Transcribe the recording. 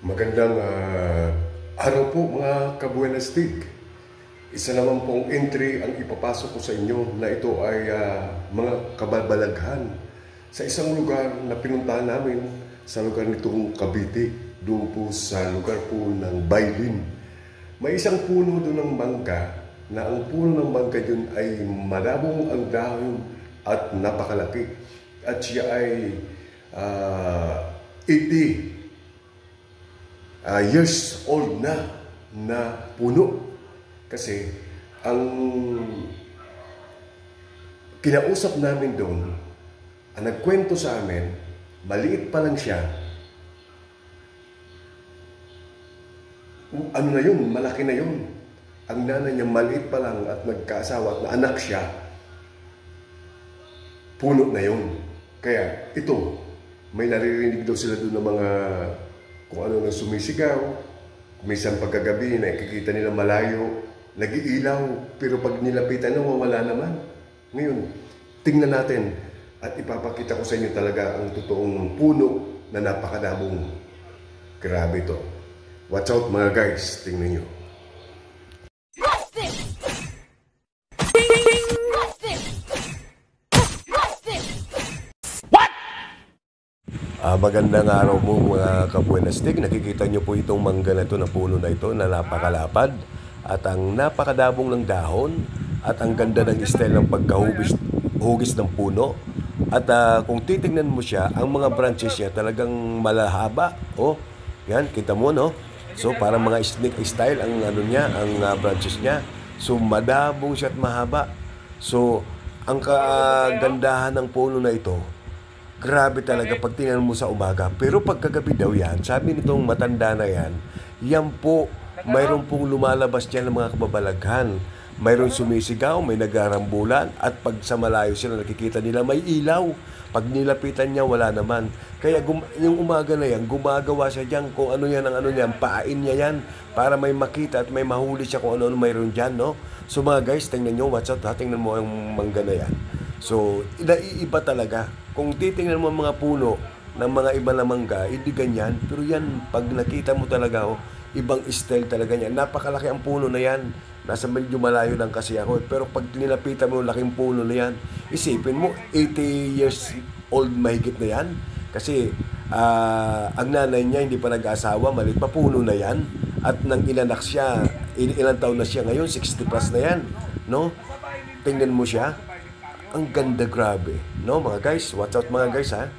Magandang araw po mga kabuenastig. Isa naman pong entry ang ipapasok ko sa inyo na ito ay mga kabalbalaghan sa isang lugar na pinuntahan namin sa lugar nitong Cavite, doon po sa lugar po ng Bailin. May isang puno doon ng mangga na ang puno ng mangga yun ay malabong ang dahon at napakalaki. At siya ay 80 years old na puno. Kasi ang kinausap namin doon, ang nagkwento sa amin, maliit pa lang siya. Ano na yun, malaki na yun. Ang nanay niya maliit pa lang at nagkaasawa at na anak siya, puno na yun. Kaya ito, may naririnig daw sila doon ng mga kung ano nang sumisigaw. Minsan pagkagabi, nakikita nila malayo, nag-iilaw, pero pag nilapitan na, wala naman. Ngayon, tingnan natin at ipapakita ko sa inyo talaga ang totoong puno na napakadamong. Grabe ito. Watch out mga guys, tingnan nyo. Magandang araw mo mga kabuenastig. Nakikita nyo po itong mangga na ito, na puno na ito na napakalapad at ang napakadabong ng dahon at ang ganda ng style ng pagkahugis ng puno. At kung titingnan mo siya, ang mga branches niya talagang malahaba. Oh, yan, kita mo no? So parang mga snake style ang ano niya, ang branches niya. So madabong siya at mahaba. So ang kagandahan ng puno na ito, grabe talaga pag tingnan mo sa umaga. Pero pagkagabi daw yan, sabi nitong matanda na yan, yan po, mayroon pong lumalabas dyan ng mga kababalaghan. Mayroon sumisigaw, may nagarambulan, at pag sa malayo sila nakikita nila may ilaw. Pag nilapitan niya, wala naman. Kaya yung umaga na yan, gumagawa siya dyan kung ano yan, ang ano yan, paain niya yan, para may makita at may mahuli siya kung ano mayroon dyan, no? So mga guys, tingnan nyo, watch out ha, tingnan mo ang mangga na yan. So, naiiba talaga. Kung titingnan mo ang mga puno ng mga iba na mangga, hindi ganyan. Pero yan, pag nakita mo talaga, ibang style talaga yan. Napakalaki ang puno na yan. Nasa medyo malayo lang kasi ako. Pero pag nilapitan mo, laking puno na yan. Isipin mo, 80 years old mahigit na yan. Kasi ang nanay niya hindi pa nag-asawa, maliit pa, puno na yan. At nang ilanak siya, ilang taon na siya ngayon, 60 plus na yan. No? Tingnan mo siya. Ang ganda, grabe. No, mga guys? Watch out mga guys, ha?